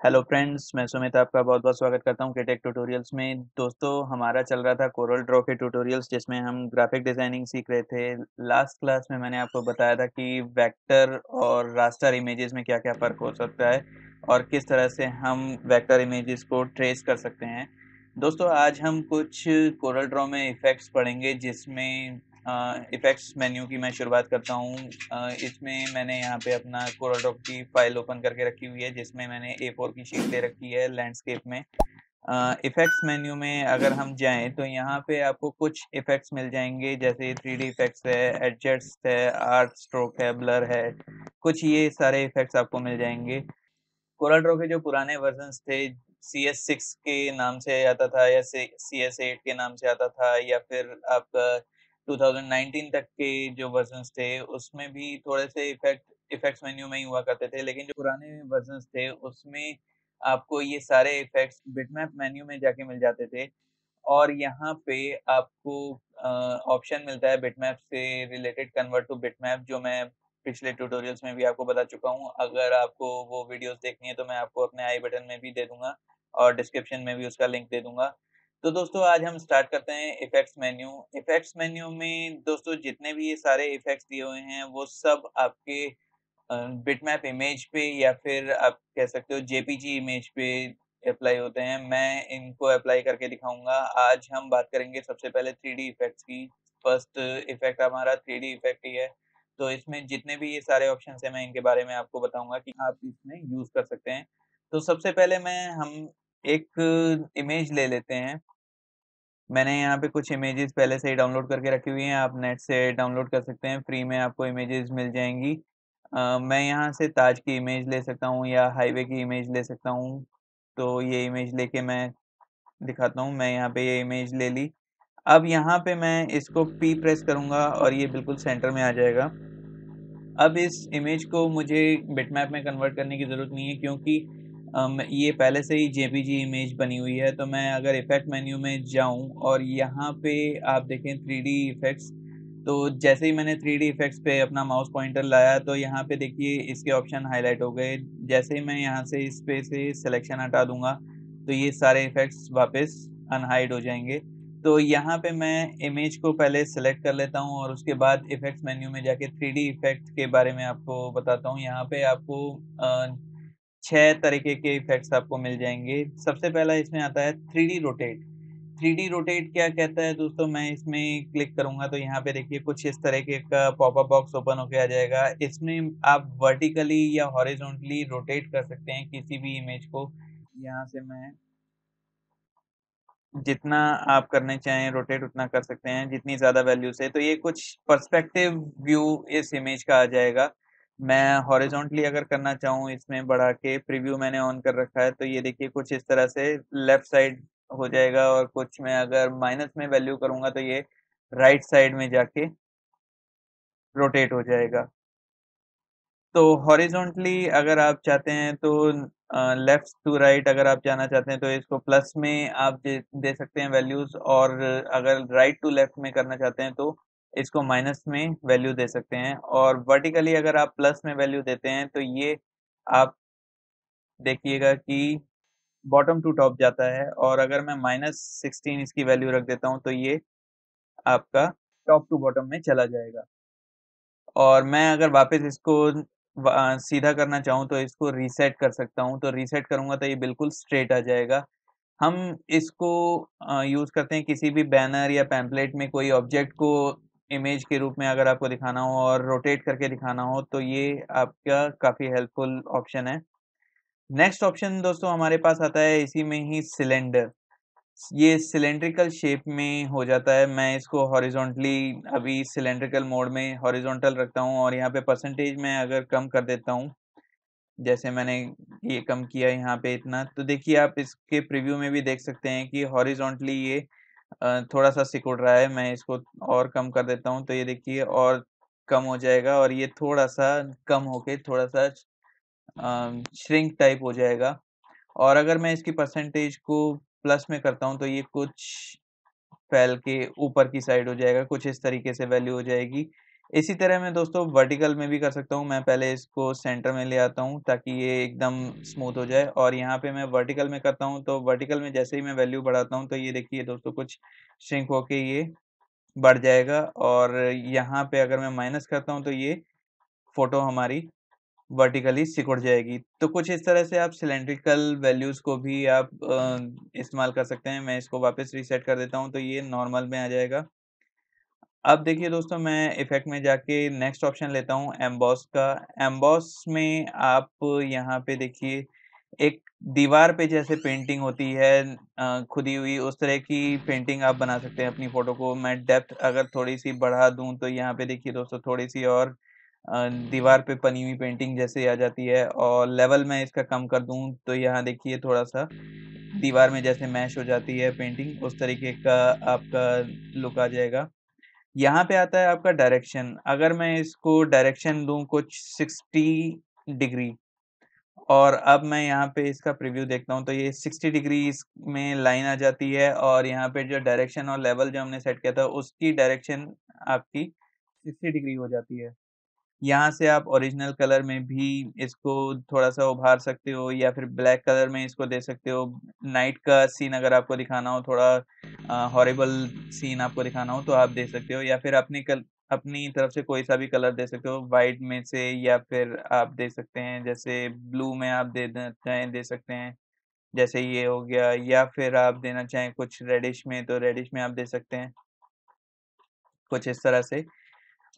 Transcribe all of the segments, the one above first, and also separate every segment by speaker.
Speaker 1: Hello friends, मैं सुमित आपका बहुत-बहुत स्वागत करता हूँ के-टेक ट्यूटोरियल्स में। दोस्तों, हमारा चल रहा था कोरल ड्रॉ के ट्यूटोरियल्स जिसमें हम ग्राफिक डिज़ाइनिंग सीख रहे थे। लास्ट क्लास में मैंने आपको बताया था कि वेक्टर और रास्टर इमेजेस में क्या-क्या फ़र्क हो सकता है और किस तरह से हम वेक्टर इमेजेस को ट्रेस कर सकते हैं। दोस्तों, आज हम कुछ कोरल ड्रॉ में इफ़ेक्ट्स पढ़ेंगे जिसमें इफ़ेक्ट्स मेन्यू की मैं शुरुआत करता हूँ। इसमें मैंने यहाँ पे अपना कोरल ड्रॉ की फ़ाइल ओपन करके रखी हुई है जिसमें मैंने A4 की शीट ले रखी है लैंडस्केप में। इफ़ेक्ट्स मेन्यू में अगर हम जाएँ तो यहाँ पे आपको कुछ इफ़ेक्ट्स मिल जाएँगे जैसे 3D इफ़ेक्ट्स है, एडजस्ट है, आर्क स्ट्रोक है, ब्लर है, कुछ ये सारे इफ़ेक्ट्स आपको मिल जाएँगे। कोरल ड्रॉ के जो पुराने वर्जन्स थे CS6 के नाम से आता था या CS8 के नाम से आता था या फिर आपका 2019 तक के जो वर्जन्स थे उसमें भी थोड़े से इफेक्ट्स मेन्यू में ही हुआ करते थे, लेकिन जो पुराने वर्जन्स थे उसमें आपको ये सारे इफेक्ट्स बिटमैप मेन्यू में जाके मिल जाते थे और यहाँ पे आपको ऑप्शन मिलता है बिटमैप से रिलेटेड कन्वर्ट टू बिटमैप, जो मैं पिछले ट्यूटोरियल्स में भी आपको बता चुका हूँ। अगर आपको वो वीडियोस देखनी है तो मैं आपको अपने आई बटन में भी दे दूंगा और डिस्क्रिप्शन में भी उसका लिंक दे दूंगा। तो दोस्तों, आज हम स्टार्ट करते हैं इफेक्ट्स मेन्यू। इफेक्ट्स मेन्यू में दोस्तों जितने भी ये सारे इफेक्ट्स दिए हुए हैं वो सब आपके बिटमैप इमेज पे या फिर आप कह सकते हो जेपीजी इमेज पे अप्लाई होते हैं। मैं इनको अप्लाई करके दिखाऊंगा। आज हम बात करेंगे सबसे पहले 3D इफेक्ट्स की। फर्स्ट इफेक्ट हमारा 3D इफेक्ट ही है, तो इसमें जितने भी ये सारे ऑप्शन हैं मैं इनके बारे में आपको बताऊंगा कि आप इसमें यूज कर सकते हैं। तो सबसे पहले हम एक इमेज ले लेते हैं। मैंने यहाँ पे कुछ इमेजेस पहले से ही डाउनलोड करके रखी हुई हैं, आप नेट से डाउनलोड कर सकते हैं, फ्री में आपको इमेजेस मिल जाएंगी। मैं यहाँ से ताज की इमेज ले सकता हूँ या हाईवे की इमेज ले सकता हूँ। तो ये इमेज लेके मैं दिखाता हूँ। मैं यहाँ पे ये इमेज ले ली। अब यहाँ पे मैं इसको P प्रेस करूँगा और ये बिल्कुल सेंटर में आ जाएगा। अब इस इमेज को मुझे बिटमैप में कन्वर्ट करने की ज़रूरत नहीं है क्योंकि ये पहले से ही जेपीजी इमेज बनी हुई है। तो मैं अगर इफेक्ट मेन्यू में जाऊं और यहाँ पे आप देखें 3D इफेक्ट्स, तो जैसे ही मैंने 3D इफेक्ट्स पे अपना माउस पॉइंटर लाया तो यहाँ पे देखिए इसके ऑप्शन हाईलाइट हो गए। जैसे ही मैं यहाँ से इस पे से सिलेक्शन हटा दूंगा तो ये सारे इफेक्ट्स वापस अनहाइड हो जाएंगे। तो यहाँ पे मैं इमेज को पहले सेलेक्ट कर लेता हूँ और उसके बाद इफेक्ट्स मेन्यू में जाके 3D इफेक्ट के बारे में आपको बताता हूँ। यहाँ पे आपको 6 तरीके के इफेक्ट्स आपको मिल जाएंगे। सबसे पहला इसमें आता है 3D रोटेट। 3D रोटेट क्या कहता है दोस्तों, मैं इसमें क्लिक करूंगा तो यहाँ पे देखिए कुछ इस तरीके का पॉपअप बॉक्स ओपन होके आ जाएगा। इसमें आप वर्टिकली या हॉरिजॉन्टली रोटेट कर सकते हैं किसी भी इमेज को। यहाँ से मैं जितना आप करने चाहें रोटेट उतना कर सकते हैं, जितनी ज़्यादा वैल्यू से। तो ये कुछ पर्सपेक्टिव व्यू इस इमेज का आ जाएगा। मैं हॉरिजॉन्टली अगर करना चाहूँ इसमें बढ़ा के प्रीव्यू मैंने ऑन कर रखा है, तो ये देखिए कुछ इस तरह से लेफ्ट साइड हो जाएगा और कुछ मैं अगर माइनस में वैल्यू करूँगा तो ये राइट साइड में जाके रोटेट हो जाएगा। तो हॉरिजॉन्टली अगर आप चाहते हैं तो लेफ्ट टू राइट अगर आप जाना चाहते हैं तो इसको प्लस में आप दे सकते हैं वैल्यूज, और अगर राइट टू लेफ्ट में करना चाहते हैं तो इसको माइनस में वैल्यू दे सकते हैं। और वर्टिकली अगर आप प्लस में वैल्यू देते हैं तो ये आप देखिएगा कि बॉटम टू टॉप जाता है, और अगर मैं -16 इसकी वैल्यू रख देता हूँ तो ये आपका टॉप टू बॉटम में चला जाएगा। और मैं अगर वापस इसको सीधा करना चाहूँ तो इसको रीसेट कर सकता हूँ। तो रीसेट करूँगा तो ये बिल्कुल स्ट्रेट आ जाएगा। हम इसको यूज़ करते हैं किसी भी बैनर या पैम्पलेट में कोई ऑब्जेक्ट को इमेज के रूप में अगर आपको दिखाना हो और रोटेट करके दिखाना हो तो ये आपका काफ़ी हेल्पफुल ऑप्शन है। नेक्स्ट ऑप्शन दोस्तों हमारे पास आता है इसी में ही सिलेंडर। ये सिलेंड्रिकल शेप में हो जाता है। मैं इसको हॉरिजॉन्टली अभी सिलेंड्रिकल मोड में हॉरिजॉन्टल रखता हूँ और यहाँ पे परसेंटेज में अगर कम कर देता हूँ, जैसे मैंने ये कम किया यहाँ पे इतना, तो देखिए आप इसके प्रीव्यू में भी देख सकते हैं कि हॉरिजॉन्टली ये थोड़ा सा सिकुड़ रहा है। मैं इसको और कम कर देता हूँ तो ये देखिए और कम हो जाएगा और ये थोड़ा सा कम होके थोड़ा सा श्रिंक टाइप हो जाएगा। और अगर मैं इसकी परसेंटेज को प्लस में करता हूँ तो ये कुछ फैल के ऊपर की साइड हो जाएगा, कुछ इस तरीके से वैल्यू हो जाएगी। इसी तरह मैं दोस्तों वर्टिकल में भी कर सकता हूँ। मैं पहले इसको सेंटर में ले आता हूँ ताकि ये एकदम स्मूथ हो जाए, और यहाँ पे मैं वर्टिकल में करता हूँ तो वर्टिकल में जैसे ही मैं वैल्यू बढ़ाता हूँ तो ये देखिए दोस्तों कुछ श्रिंक होके ये बढ़ जाएगा, और यहाँ पे अगर मैं माइनस करता हूँ तो ये फोटो हमारी वर्टिकली सिकुड़ जाएगी। तो कुछ इस तरह से आप सिलेंड्रिकल वैल्यूज को भी आप इस्तेमाल कर सकते हैं। मैं इसको वापस रीसेट कर देता हूँ तो ये नॉर्मल में आ जाएगा। अब देखिए दोस्तों, मैं इफ़ेक्ट में जाके नेक्स्ट ऑप्शन लेता हूँ एम्बॉस का। एम्बॉस में आप यहाँ पे देखिए एक दीवार पे जैसे पेंटिंग होती है खुदी हुई, उस तरह की पेंटिंग आप बना सकते हैं अपनी फ़ोटो को। मैं डेप्थ अगर थोड़ी-सी बढ़ा दूँ तो यहाँ पे देखिए दोस्तों थोड़ी-सी और दीवार पे बनी हुई पेंटिंग जैसे आ जाती है, और लेवल मैं इसका कम कर दूँ तो यहाँ देखिए थोड़ा-सा दीवार में जैसे मैश हो जाती है पेंटिंग, उस तरीके का आपका लुक आ जाएगा। यहाँ पे आता है आपका डायरेक्शन। अगर मैं इसको डायरेक्शन दूँ कुछ 60 डिग्री, और अब मैं यहाँ पे इसका प्रीव्यू देखता हूँ तो ये 60 डिग्री इसमें लाइन आ जाती है, और यहाँ पे जो डायरेक्शन और लेवल जो हमने सेट किया था उसकी डायरेक्शन आपकी 60 डिग्री हो जाती है। यहाँ से आप ओरिजिनल कलर में भी इसको थोड़ा-सा उभार सकते हो, या फिर ब्लैक कलर में इसको दे सकते हो। नाइट का सीन अगर आपको दिखाना हो, थोड़ा हॉरिबल सीन आपको दिखाना हो तो आप दे सकते हो, या फिर अपनी तरफ से कोई सा भी कलर दे सकते हो व्हाइट में से, या फिर आप दे सकते हैं जैसे ब्लू में आप दे देना चाहें दे सकते हैं, जैसे ये हो गया, या फिर आप देना चाहें कुछ रेडिश में तो रेडिश में आप दे सकते हैं, कुछ इस तरह से।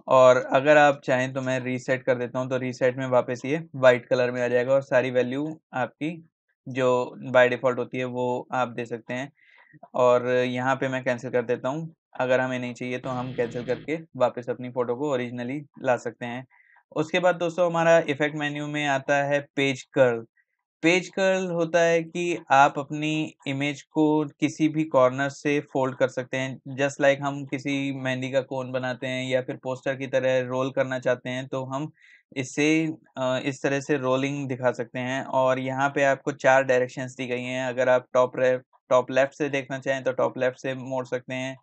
Speaker 1: और अगर आप चाहें तो मैं रीसेट कर देता हूँ तो रीसेट में वापस ये वाइट कलर में आ जाएगा, और सारी वैल्यू आपकी जो बाय डिफ़ॉल्ट होती है वो आप दे सकते हैं। और यहाँ पे मैं कैंसिल कर देता हूँ। अगर हमें नहीं चाहिए तो हम कैंसिल करके वापस अपनी फ़ोटो को ओरिजिनली ला सकते हैं। उसके बाद दोस्तों हमारा इफ़ेक्ट मेन्यू में आता है पेज कर्ल। पेज कर्ल होता है कि आप अपनी इमेज को किसी भी कॉर्नर से फोल्ड कर सकते हैं, जस्ट लाइक हम किसी मेहंदी का कोन बनाते हैं या फिर पोस्टर की तरह रोल करना चाहते हैं तो हम इससे इस तरह से रोलिंग दिखा सकते हैं। और यहाँ पे आपको 4 डायरेक्शंस दी गई हैं। अगर आप टॉप लेफ्ट से देखना चाहें तो टॉप लेफ्ट से मोड़ सकते हैं,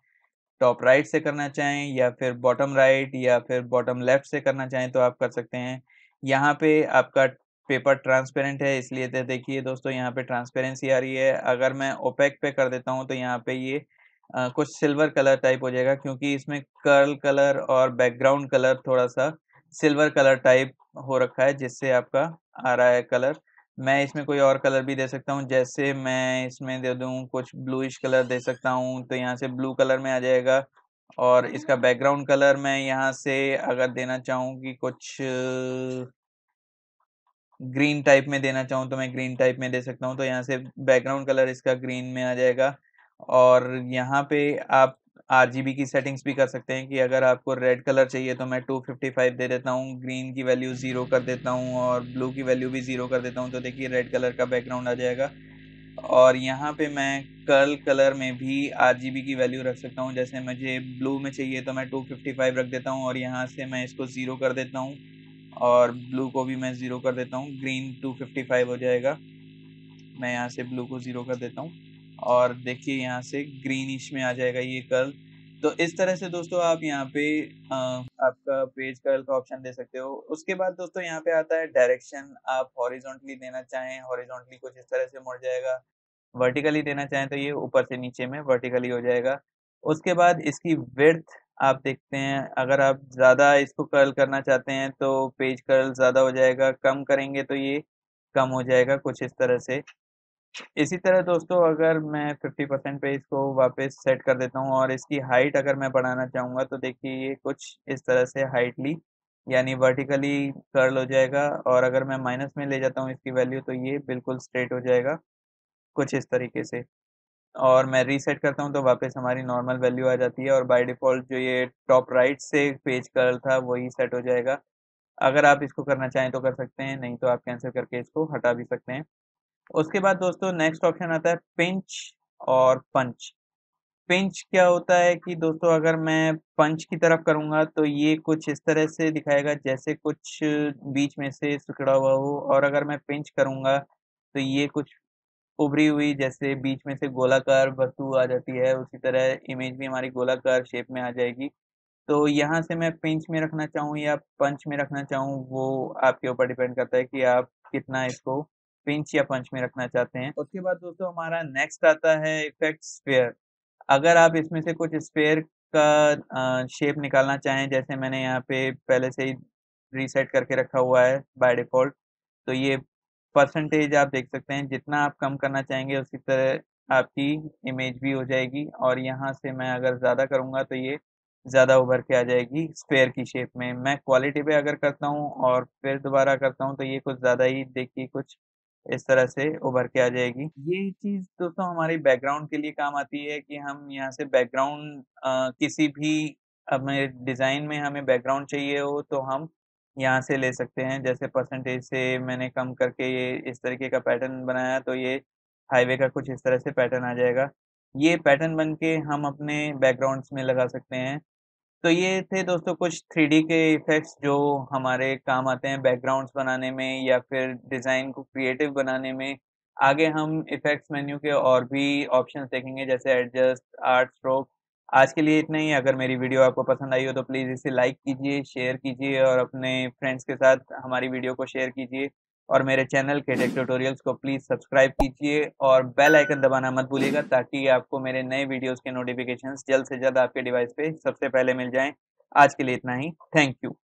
Speaker 1: टॉप राइट से करना चाहें या फिर बॉटम राइट या फिर बॉटम लेफ्ट से करना चाहें तो आप कर सकते हैं। यहाँ पे आपका पेपर ट्रांसपेरेंट है, इसलिए तो देखिए दोस्तों यहाँ पे ट्रांसपेरेंसी आ रही है। अगर मैं ओपेक पे कर देता हूँ तो यहाँ पे ये कुछ सिल्वर कलर टाइप हो जाएगा, क्योंकि इसमें कर्ल कलर और बैकग्राउंड कलर थोड़ा सा सिल्वर कलर टाइप हो रखा है, जिससे आपका आ रहा है कलर। मैं इसमें कोई और कलर भी दे सकता हूँ, जैसे मैं इसमें दे दूँ कुछ ब्लूइश कलर दे सकता हूँ तो यहाँ से ब्लू कलर में आ जाएगा। और इसका बैकग्राउंड कलर मैं यहाँ से अगर देना चाहूँ कि कुछ ग्रीन टाइप में देना चाहूँ तो मैं ग्रीन टाइप में दे सकता हूँ, तो यहाँ से बैकग्राउंड कलर इसका ग्रीन में आ जाएगा। और यहाँ पे आप आरजीबी की सेटिंग्स भी कर सकते हैं कि अगर आपको रेड कलर चाहिए तो मैं 255 दे देता हूँ, ग्रीन की वैल्यू 0 कर देता हूँ और ब्लू की वैल्यू भी 0 कर देता हूँ, तो देखिए रेड कलर का बैकग्राउंड आ जाएगा। और यहाँ पे मैं कर्ल कलर में भी आरजीबी की वैल्यू रख सकता हूँ, जैसे मुझे ब्लू में चाहिए तो मैं 255 रख देता हूँ और यहाँ से मैं इसको 0 कर देता हूँ, और ब्लू को भी मैं 0 कर देता हूँ, ग्रीन 255 हो जाएगा। मैं यहाँ से ब्लू को 0 कर देता हूँ और देखिए यहाँ से ग्रीनिश में आ जाएगा ये कर्ल। तो इस तरह से दोस्तों आप यहाँ पे आपका पेज कर्ल का ऑप्शन दे सकते हो। उसके बाद दोस्तों यहाँ पे आता है डायरेक्शन। आप हॉरिजॉन्टली देना चाहें, हॉरिजॉन्टली कुछ इस तरह से मुड़ जाएगा। वर्टिकली देना चाहें तो ये ऊपर से नीचे में वर्टिकली हो जाएगा। उसके बाद इसकी विड्थ आप देखते हैं, अगर आप ज़्यादा इसको कर्ल करना चाहते हैं तो पेज कर्ल ज़्यादा हो जाएगा, कम करेंगे तो ये कम हो जाएगा, कुछ इस तरह से। इसी तरह दोस्तों अगर मैं 50% पे इसको वापस सेट कर देता हूँ और इसकी हाइट अगर मैं बढ़ाना चाहूँगा तो देखिए ये कुछ इस तरह से हाइटली यानी वर्टिकली कर्ल हो जाएगा, और अगर मैं माइनस में ले जाता हूँ इसकी वैल्यू तो ये बिल्कुल स्ट्रेट हो जाएगा, कुछ इस तरीके से। और मैं रीसेट करता हूँ तो वापस हमारी नॉर्मल वैल्यू आ जाती है, और बाय डिफ़ॉल्ट जो ये टॉप राइट से पेज कर्ल था वही सेट हो जाएगा। अगर आप इसको करना चाहें तो कर सकते हैं, नहीं तो आप कैंसिल करके इसको हटा भी सकते हैं। उसके बाद दोस्तों नेक्स्ट ऑप्शन आता है पिंच और पंच। पिंच क्या होता है कि दोस्तों अगर मैं पंच की तरफ करूँगा तो ये कुछ इस तरह से दिखाएगा जैसे कुछ बीच में से सिकुड़ा हुआ हो, और अगर मैं पिंच करूँगा तो ये कुछ उभरी हुई जैसे बीच में से गोलाकार वस्तु आ जाती है, उसी तरह इमेज भी हमारी गोलाकार शेप में आ जाएगी। तो यहाँ से मैं पिंच में रखना चाहूँ या पंच में रखना चाहूँ, वो आपके ऊपर डिपेंड करता है कि आप कितना इसको पिंच या पंच में रखना चाहते हैं। उसके बाद दोस्तों हमारा नेक्स्ट आता है इफेक्ट स्फेयर। अगर आप इसमें से कुछ स्फेयर का शेप निकालना चाहें, जैसे मैंने यहाँ पे पहले से ही रीसेट करके रखा हुआ है बाय डिफ़ॉल्ट, तो ये परसेंटेज आप देख सकते हैं, जितना आप कम करना चाहेंगे उसी तरह आपकी इमेज भी हो जाएगी। और यहाँ से मैं अगर ज़्यादा करूँगा तो ये ज़्यादा उभर के आ जाएगी स्फेयर की शेप में। मैं क्वालिटी पे अगर करता हूँ और फिर दोबारा करता हूँ तो ये कुछ ज़्यादा ही देखिए कुछ इस तरह से उभर के आ जाएगी। ये चीज़ दोस्तों हमारी बैकग्राउंड के लिए काम आती है कि हम यहाँ से बैकग्राउंड किसी भी हमें डिज़ाइन में हमें बैकग्राउंड चाहिए हो तो हम यहाँ से ले सकते हैं। जैसे परसेंटेज से मैंने कम करके ये इस तरीके का पैटर्न बनाया तो ये हाईवे का कुछ इस तरह से पैटर्न आ जाएगा। ये पैटर्न बन के हम अपने बैकग्राउंड्स में लगा सकते हैं। तो ये थे दोस्तों कुछ 3D के इफ़ेक्ट्स जो हमारे काम आते हैं बैकग्राउंड्स बनाने में या फिर डिज़ाइन को क्रिएटिव बनाने में। आगे हम इफ़ेक्ट्स मेन्यू के और भी ऑप्शंस देखेंगे, जैसे एडजस्ट, आर्ट स्ट्रोक। आज के लिए इतना ही। अगर मेरी वीडियो आपको पसंद आई हो तो प्लीज़ इसे लाइक कीजिए, शेयर कीजिए और अपने फ्रेंड्स के साथ हमारी वीडियो को शेयर कीजिए। और मेरे चैनल केटेक ट्यूटोरियल्स को प्लीज़ सब्सक्राइब कीजिए और बेल आइकन दबाना मत भूलिएगा, ताकि आपको मेरे नए वीडियोस के नोटिफिकेशंस जल्द से जल्द आपके डिवाइस पे सबसे पहले मिल जाएं। आज के लिए इतना ही। Thank you.